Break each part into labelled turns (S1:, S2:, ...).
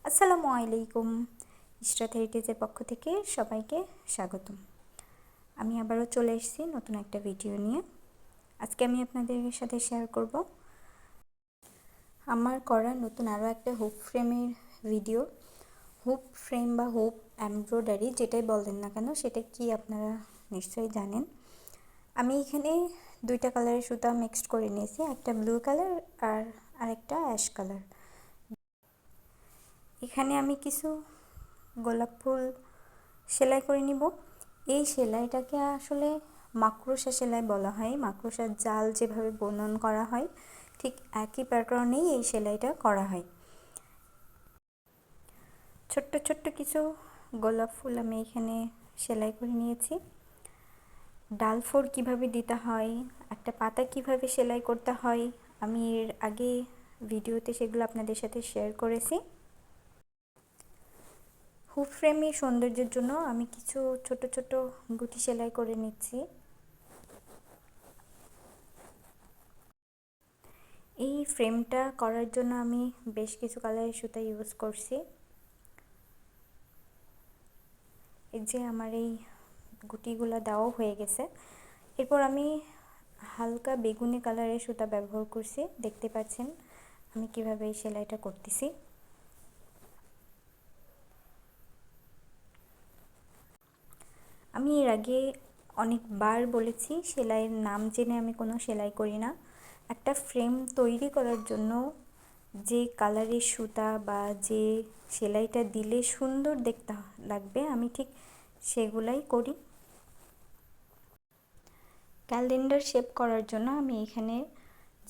S1: আসসালামু আলাইকুম। ইশরাত হেরিটেজের পক্ষ থেকে সবাইকে স্বাগতম। আমি আবারও চলে এসেছি নতুন একটা ভিডিও নিয়ে। আজকে আমি আপনাদের সাথে শেয়ার করব আমার করা নতুন আরও একটা হুপ ফ্রেমের ভিডিও। হুপ ফ্রেম বা হুপ এমব্রয়ডারি যেটাই বলেন না কেন, সেটা কি আপনারা নিশ্চয়ই জানেন। আমি এখানে দুইটা কালারের সুতা মিক্সড করে নিয়েছি, একটা ব্লু কালার আর আরেকটা অ্যাশ কালার। এখানে আমি কিছু গোলাপ ফুল সেলাই করে নিব। এই সেলাইটাকে আসলে মাকড়সা সেলাই বলা হয়। মাকড়সার জাল যেভাবে বুনন করা হয় ঠিক একই প্যাটার্নেই এই সেলাইটা করা হয়। ছোট্ট ছোট্ট কিছু গোলাপ ফুল আমি এখানে সেলাই করে নিয়েছি। ডাল ফোর কীভাবে দিতে হয়, একটা পাতা কিভাবে সেলাই করতে হয়, আমি এর আগে ভিডিওতে সেগুলো আপনাদের সাথে শেয়ার করেছি। হুপ ফ্রেমের সৌন্দর্যের জন্য আমি কিছু ছোট ছোট গুটি সেলাই করে নিচ্ছি। এই ফ্রেমটা করার জন্য আমি বেশ কিছু কালারের সুতা ইউজ করছি। এই যে আমার এই গুটিগুলো দেওয়া হয়ে গেছে। এরপর আমি হালকা বেগুনি কালারের সুতা ব্যবহার করছি। দেখতে পাচ্ছেন আমি কিভাবে এই সেলাইটা করতেছি। আমি এর আগে অনেকবার বলেছি, সেলাইয়ের নাম জেনে আমি কোনো সেলাই করি না। একটা ফ্রেম তৈরি করার জন্য যে কালারের সুতা বা যে সেলাইটা দিলে সুন্দর দেখতে লাগবে আমি ঠিক সেগুলাই করি। ক্যালেন্ডার শেপ করার জন্য আমি এখানে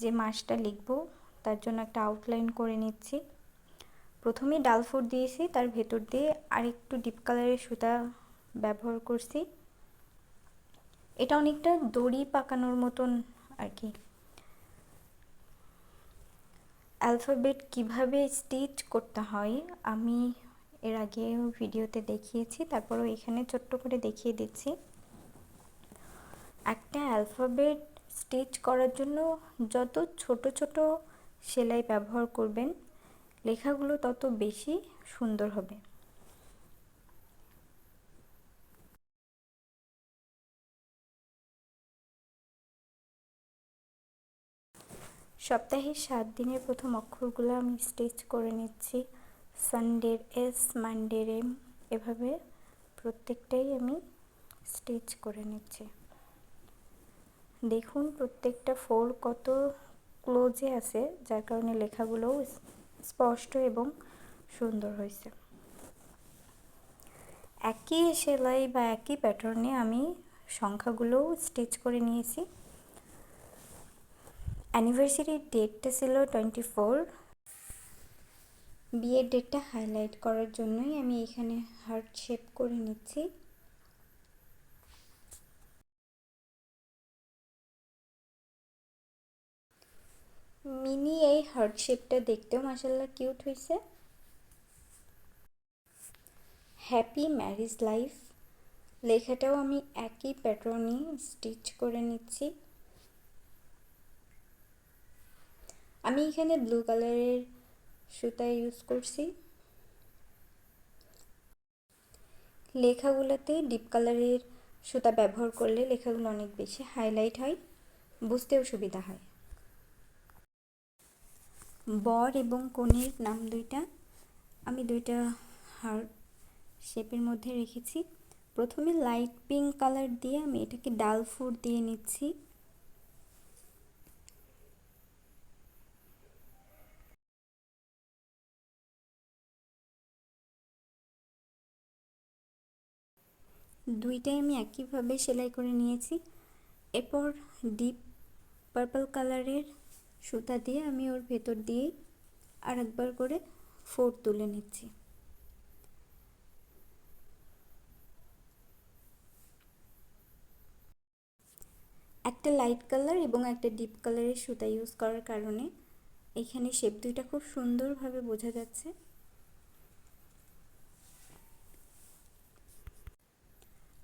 S1: যে মাসটা লিখব তার জন্য একটা আউটলাইন করে নিচ্ছি। প্রথমেই ডাল ফুট দিয়েছি, তার ভেতর দিয়ে আরেকটু ডিপ কালারের সুতা ব্যবহার করছি। এটা অনেকটা দড়ি পাকানোর মতন আর কি। অ্যালফাবেট কিভাবে স্টিচ করতে হয় আমি এর আগে ভিডিওতে দেখিয়েছি, তারপরও এখানে ছোট্ট করে দেখিয়ে দিচ্ছি। একটা অ্যালফাবেট স্টিচ করার জন্য যত ছোট ছোট সেলাই ব্যবহার করবেন লেখাগুলো তত বেশি সুন্দর হবে। সপ্তাহে 7 দিনের প্রথম অক্ষরগুলো আমি স্টিচ করে নিচ্ছি। সানডের এস, মানডের এম, এভাবে প্রত্যেকটাই আমি স্টিচ করে নিচ্ছি। দেখুন প্রত্যেকটা ফোর কত ক্লোজে আছে, যার কারণে লেখাগুলোও স্পষ্ট এবং সুন্দর হয়েছে। একই সেলাই বা একই প্যাটার্নে আমি সংখ্যাগুলোও স্টিচ করে নিয়েছি। অ্যানিভার্সারির ডেটটা ছিল 24। বিয়ের ডেটটা হাইলাইট করার জন্যই আমি এখানে হার্ট শেপ করে নিচ্ছি। মিনি এই হার্ট শেপটা দেখতেও মাশাআল্লাহ কিউট হয়েছে। হ্যাপি ম্যারিজ লাইফ লেখাটাও আমি একই প্যাটার্নে স্টিচ করে নিচ্ছি। আমি এখানে ব্লু কালারের সুতা ইউজ করছি। লেখাগুলোতে ডিপ কালারের সুতা ব্যবহার করলে লেখাগুলো অনেক বেশি হাইলাইট হয়, বুঝতেও সুবিধা হয়। বর এবং কনের নাম দুইটা আমি দুইটা হার্ট শেপের মধ্যে রেখেছি। প্রথমে লাইট পিঙ্ক কালার দিয়ে আমি এটাকে ডাল ফুট দিয়ে নিচ্ছি। দুইটাই আমি একইভাবে সেলাই করে নিয়েছি। এরপর ডিপ পার্পল কালারের সুতা দিয়ে আমি ওর ভেতর দিয়ে আর একবার করে ফোর তুলে নিচ্ছি। একটা লাইট কালার এবং একটা ডিপ কালারের সুতা ইউজ করার কারণে এখানে শেপ দুইটা খুব সুন্দরভাবে বোঝা যাচ্ছে।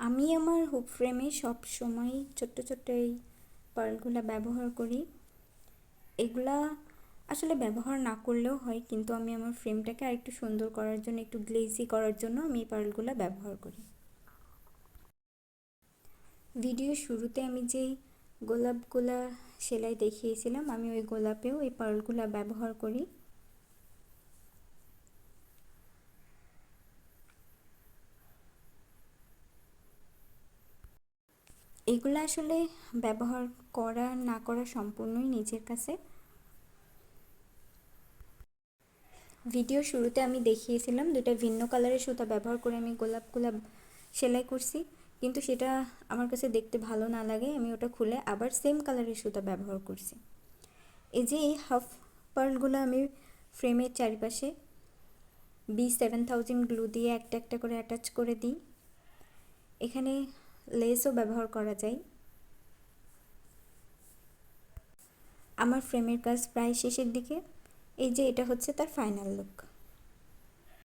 S1: আমি আমার হুক ফ্রেমে সব সময় ছোট্ট ছোট্ট এই পার্লগুলো ব্যবহার করি। এগুলা আসলে ব্যবহার না করলেও হয়, কিন্তু আমি আমার ফ্রেমটাকে আরেকটু সুন্দর করার জন্য, একটু গ্লেজি করার জন্য আমি এই পার্লগুলো ব্যবহার করি। ভিডিও শুরুতে আমি যেই গোলাপগুলা সেলাই দেখিয়েছিলাম, আমি ওই গোলাপেও এই পার্লগুলো ব্যবহার করি। এগুলো আসলে ব্যবহার করা না করা সম্পূর্ণই নিজের কাছে। ভিডিও শুরুতে আমি দেখিয়েছিলাম দুটা ভিন্ন কালারের সুতা ব্যবহার করে আমি গোলাপগুলা সেলাই করছি, কিন্তু সেটা আমার কাছে দেখতে ভালো না লাগে, আমি ওটা খুলে আবার সেম কালারের সুতা ব্যবহার করছি। এই যে এই হাফ পার্লগুলো আমি ফ্রেমের চারিপাশে B7000 গ্লু দিয়ে একটা একটা করে অ্যাটাচ করে দিই। এখানে লেসও ব্যবহার করা যায়। আমার ফ্রেমের কাজ প্রায় শেষের দিকে। এই যে এটা হচ্ছে তার ফাইনাল লুক।